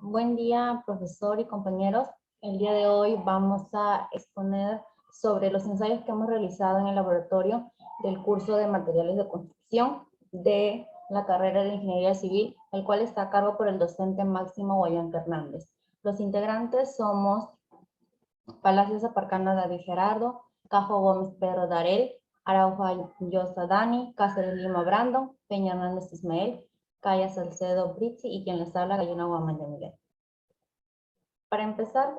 Buen día, profesor y compañeros. El día de hoy vamos a exponer sobre los ensayos que hemos realizado en el laboratorio del curso de materiales de construcción de la carrera de Ingeniería Civil, el cual está a cargo por el docente Máximo Guayanca Hernández. Los integrantes somos Palacios Aparcana David Gerardo, Cajo Gómez Pedro Darel, Araujo Yosa Dani, Cáceres Lima Brando, Peña Hernández Ismael, Calla Salcedo Britzi y quien les habla, Gallina Guamán de Miguel. Para empezar,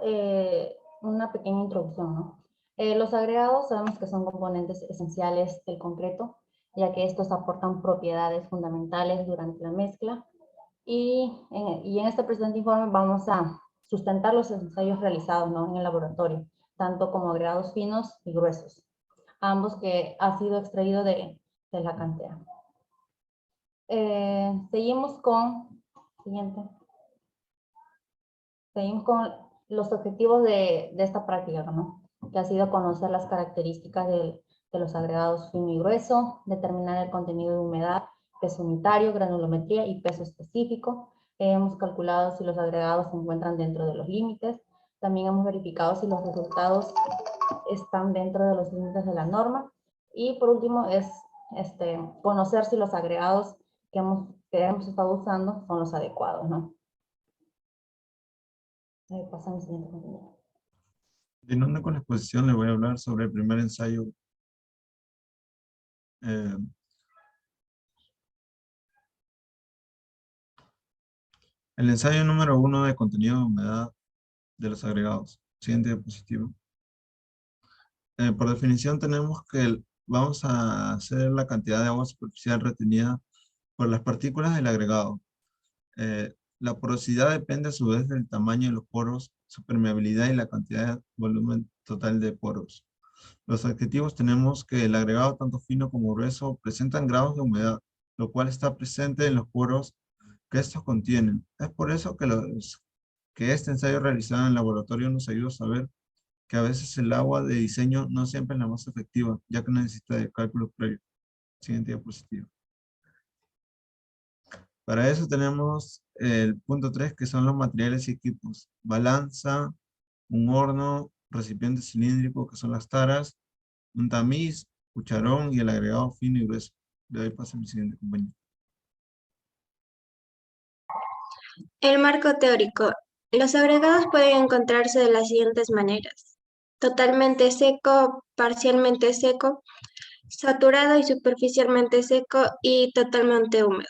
una pequeña introducción, ¿no? Los agregados sabemos que son componentes esenciales del concreto, ya que estos aportan propiedades fundamentales durante la mezcla. Y en este presente informe vamos a sustentar los ensayos realizados, ¿no?, en el laboratorio, tanto como agregados finos y gruesos, ambos que ha sido extraído de la cantera. Seguimos con los objetivos de esta práctica, ¿no?, que ha sido conocer las características de los agregados fino y grueso, determinar el contenido de humedad, peso unitario, granulometría y peso específico. Hemos calculado si los agregados se encuentran dentro de los límites. También hemos verificado si los resultados están dentro de los límites de la norma. Y por último es conocer si los agregados que hemos estado usando son los adecuados, ¿no? Pasa mi siguiente compañero. Continuando con la exposición, le voy a hablar sobre el primer ensayo. El ensayo número 1 de contenido de humedad de los agregados. Siguiente diapositiva. Por definición tenemos que vamos a hacer la cantidad de agua superficial retenida por las partículas del agregado. La porosidad depende a su vez del tamaño de los poros, su permeabilidad y la cantidad de volumen total de poros. Los adjetivos tenemos que el agregado tanto fino como grueso presentan grados de humedad, lo cual está presente en los poros que estos contienen. Es por eso que este ensayo realizado en el laboratorio nos ayuda a saber que a veces el agua de diseño no siempre es la más efectiva, ya que necesita de cálculos previos. Siguiente diapositiva. Para eso tenemos el punto 3, que son los materiales y equipos. Balanza, un horno, recipiente cilíndrico, que son las taras, un tamiz, cucharón y el agregado fino y grueso. Le doy paso a mi siguiente compañero. El marco teórico. Los agregados pueden encontrarse de las siguientes maneras: totalmente seco, parcialmente seco, saturado y superficialmente seco y totalmente húmedo.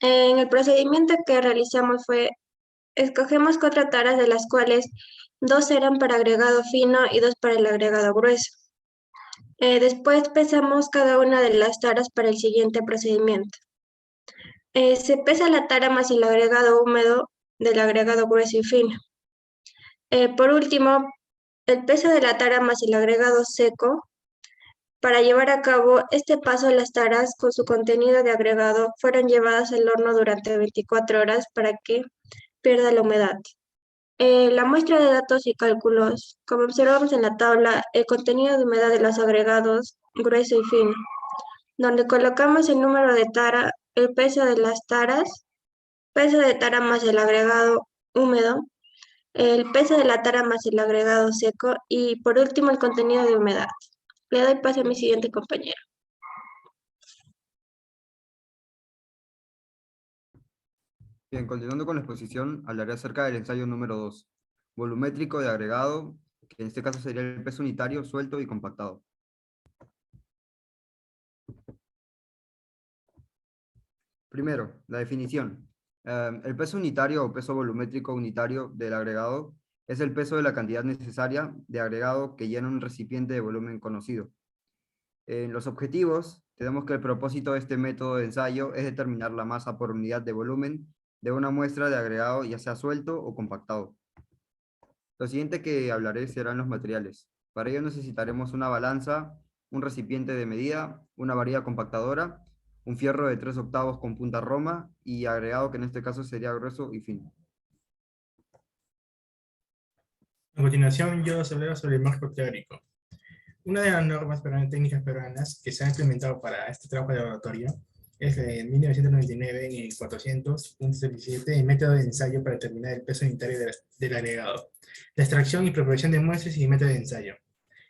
En el procedimiento que realizamos escogemos 4 taras, de las cuales 2 eran para agregado fino y 2 para el agregado grueso. Después pesamos cada una de las taras para el siguiente procedimiento. Se pesa la tara más el agregado húmedo del agregado grueso y fino. Por último, el peso de la tara más el agregado seco. Para llevar a cabo este paso, las taras con su contenido de agregado fueron llevadas al horno durante 24 horas para que pierda la humedad. La muestra de datos y cálculos. Como observamos en la tabla, el contenido de humedad de los agregados grueso y fino, donde colocamos el número de tara, el peso de las taras, peso de tara más el agregado húmedo, el peso de la tara más el agregado seco y por último el contenido de humedad. Le doy paso a mi siguiente compañero. Bien, continuando con la exposición, hablaré acerca del ensayo número 2, volumétrico de agregado, que en este caso sería el peso unitario, suelto y compactado. Primero, la definición. El peso unitario o peso volumétrico unitario del agregado es el peso de la cantidad necesaria de agregado que llena un recipiente de volumen conocido. En los objetivos, tenemos que el propósito de este método de ensayo es determinar la masa por unidad de volumen de una muestra de agregado, ya sea suelto o compactado. Lo siguiente que hablaré serán los materiales. Para ello necesitaremos una balanza, un recipiente de medida, una varilla compactadora, un fierro de 3/8 con punta roma y agregado, que en este caso sería grueso y fino. A continuación, yo os hablaré sobre el marco teórico. Una de las normas técnicas peruanas que se han implementado para este trabajo de laboratorio Es en 1999 en el 400.17, el método de ensayo para determinar el peso unitario del agregado. La extracción y preparación de muestras y método de ensayo.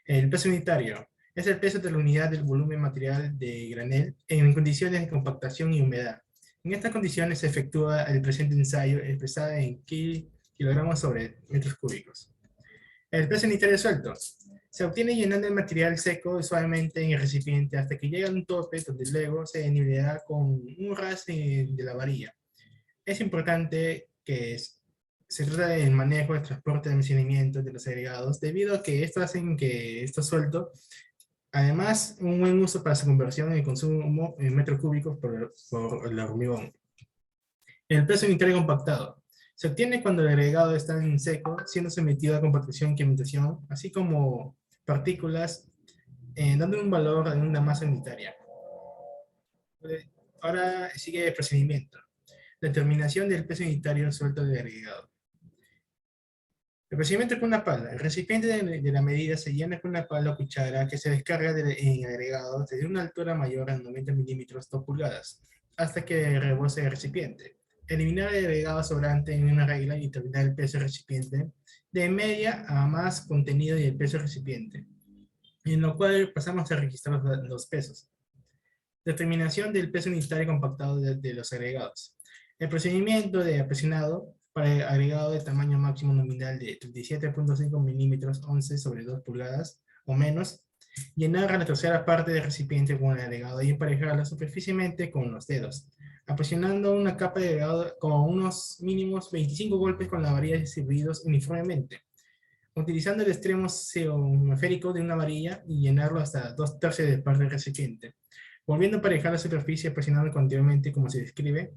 El peso unitario es el peso de la unidad del volumen material de granel en condiciones de compactación y humedad. En estas condiciones se efectúa el presente ensayo expresado en kilogramos sobre metros cúbicos. El peso unitario suelto se obtiene llenando el material seco suavemente en el recipiente hasta que llega a un tope donde luego se nivelará con un ras de la varilla. Es importante que se trata del manejo, el transporte, de almacenamiento de los agregados, debido a que esto hace que esto suelto, además, un buen uso para su conversión en consumo en metros cúbicos por el hormigón. El peso unitario compactado se obtiene cuando el agregado está en seco, siendo sometido a compactación y quimización, así como partículas, dando un valor en una masa unitaria. Ahora sigue el procedimiento. Determinación del peso unitario suelto del agregado. El procedimiento es con una pala. El recipiente de la medida se llena con una pala o cuchara que se descarga en agregado desde una altura mayor a 90 milímetros 2 pulgadas hasta que rebose el recipiente. Eliminar el agregado sobrante en una regla y determinar el peso del recipiente de media a más contenido y el peso del recipiente, en lo cual pasamos a registrar los pesos. Determinación del peso unitario compactado de los agregados. El procedimiento de apresionado para el agregado de tamaño máximo nominal de 37.5 milímetros 11 sobre 2 pulgadas o menos, llenar a la tercera parte del recipiente con el agregado y emparejarla superficialmente con los dedos, apresionando una capa de agregado con unos mínimos 25 golpes con la varilla distribuidos uniformemente, utilizando el extremo semaférico de una varilla y llenarlo hasta 2/3 de parte del recipiente, volviendo a emparejar la superficie presionando continuamente como se describe,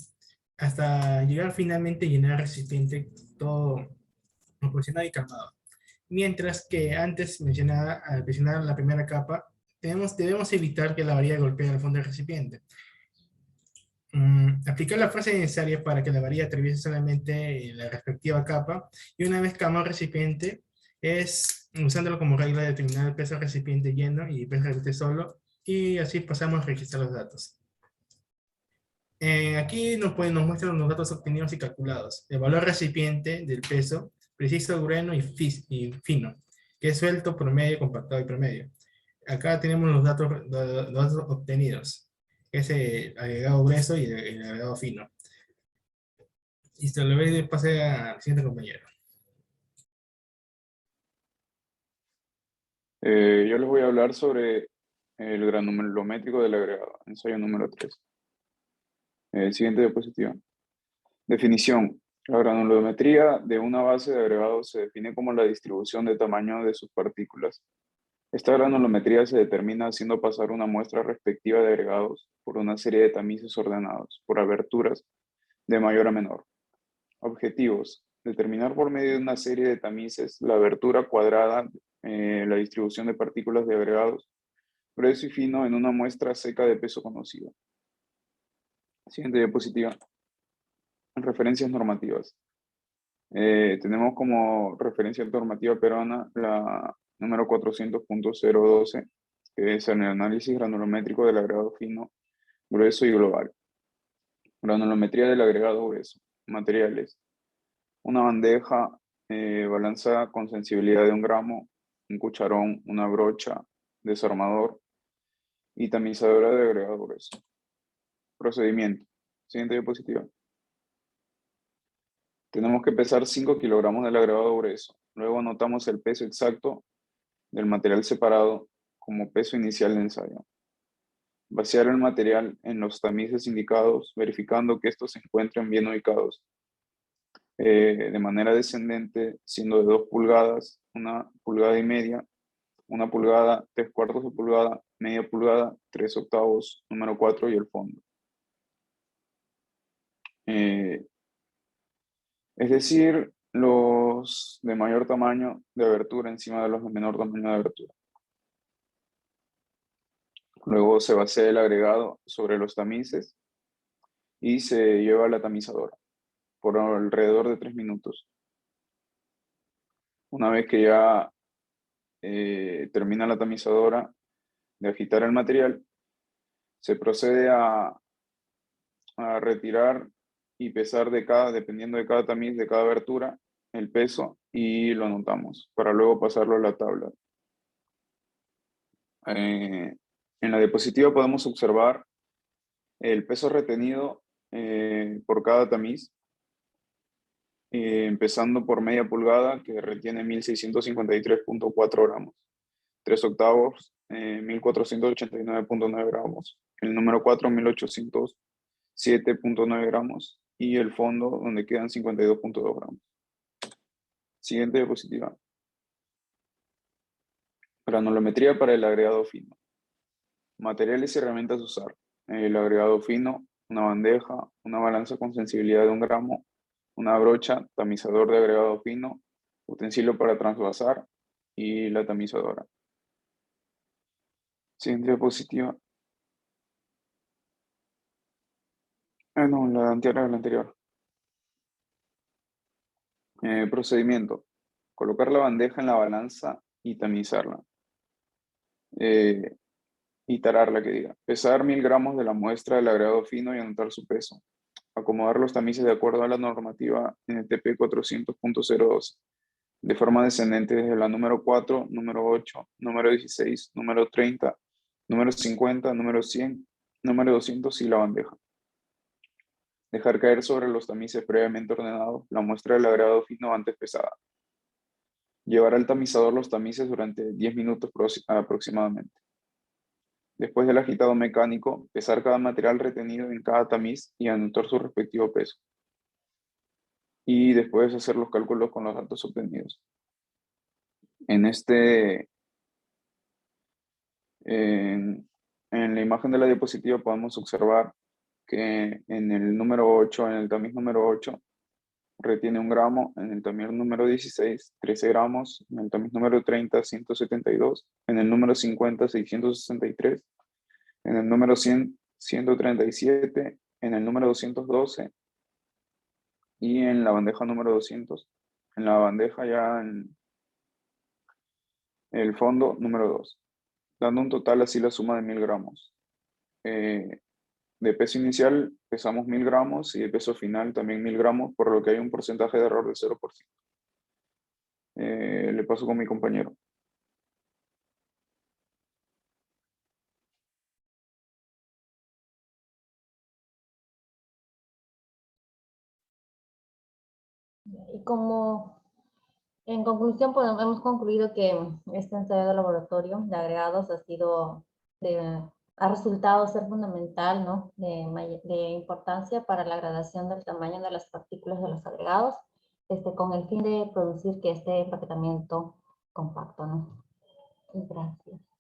hasta llegar finalmente a llenar el recipiente todo presionado y calmado. Mientras que antes mencionada, al presionar la primera capa, debemos evitar que la varilla golpee al fondo del recipiente. Aplicar la fuerza necesaria para que la varilla atraviese solamente la respectiva capa, y una vez calmado el recipiente, es usándolo como regla de determinar el peso del recipiente lleno y el peso del recipiente solo, y así pasamos a registrar los datos. Aquí nos muestran los datos obtenidos y calculados. El valor recipiente del peso, preciso, grueso y fino, que es suelto, promedio, compactado y promedio. Acá tenemos los datos obtenidos, que es el agregado grueso y el agregado fino. Listo, le voy a pasar al siguiente compañero. Yo les voy a hablar sobre el granulométrico del agregado, ensayo número 3. Siguiente diapositiva. Definición. La granulometría de una base de agregado se define como la distribución de tamaño de sus partículas. Esta granulometría se determina haciendo pasar una muestra respectiva de agregados por una serie de tamices ordenados por aberturas de mayor a menor. Objetivos. Determinar por medio de una serie de tamices la abertura cuadrada, la distribución de partículas de agregados, grueso y fino en una muestra seca de peso conocido. Siguiente diapositiva. Referencias normativas. Tenemos como referencia normativa peruana la número 400.012, que es el análisis granulométrico del agregado fino, grueso y global. Granulometría del agregado grueso. Materiales. Una bandeja balanza con sensibilidad de 1 gramo, un cucharón, una brocha, desarmador y tamizadora de agregado grueso. Procedimiento. Siguiente diapositiva. Tenemos que pesar 5 kilogramos del agregado grueso. Luego anotamos el peso exacto del material separado como peso inicial de ensayo. Vaciar el material en los tamices indicados, verificando que estos se encuentren bien ubicados. De manera descendente, siendo de 2 pulgadas, 1,5 pulgadas, 1 pulgada, 3/4 de pulgada, media pulgada, 3/8, número 4 y el fondo. Es decir, los de mayor tamaño de abertura encima de los de menor tamaño de abertura. Luego se vacía el agregado sobre los tamices y se lleva a la tamizadora por alrededor de 3 minutos. Una vez que ya termina la tamizadora de agitar el material, se procede a a retirar y pesar dependiendo de cada tamiz, de cada abertura, el peso y lo anotamos para luego pasarlo a la tabla. En la diapositiva podemos observar el peso retenido por cada tamiz, empezando por media pulgada, que retiene 1653.4 gramos. 3 octavos, 1489.9 gramos. El número 4, 1807.9 gramos. Y el fondo, donde quedan 52.2 gramos. Siguiente diapositiva. Granulometría para el agregado fino. Materiales y herramientas a usar. El agregado fino, una bandeja, una balanza con sensibilidad de 1 gramo, una brocha, tamizador de agregado fino, utensilio para transvasar y la tamizadora. Siguiente diapositiva. No, la anterior. Procedimiento. Colocar la bandeja en la balanza y tamizarla. Y tararla, que diga. Pesar 1000 gramos de la muestra del agregado fino y anotar su peso. Acomodar los tamices de acuerdo a la normativa NTP 400.012. De forma descendente desde la número 4, número 8, número 16, número 30, número 50, número 100, número 200 y la bandeja. Dejar caer sobre los tamices previamente ordenados la muestra del agregado fino antes pesada. Llevar al tamizador los tamices durante 10 minutos aproximadamente. Después del agitado mecánico, pesar cada material retenido en cada tamiz y anotar su respectivo peso. Y después hacer los cálculos con los datos obtenidos. En la imagen de la diapositiva podemos observar que en el número 8, en el tamiz número 8, retiene 1 gramo, en el tamiz número 16, 13 gramos, en el tamiz número 30, 172, en el número 50, 663, en el número 100, 137, en el número 212 y en la bandeja número 200. En la bandeja ya en el fondo número 2, dando un total así la suma de 1000 gramos. De peso inicial pesamos 1000 gramos y de peso final también 1000 gramos, por lo que hay un porcentaje de error del 0%. Le paso con mi compañero. Y como en conclusión, pues hemos concluido que este ensayo de laboratorio de agregados ha resultado ser fundamental, ¿no? de importancia para la gradación del tamaño de las partículas de los agregados, con el fin de producir que este empaquetamiento compacto, ¿no? Gracias.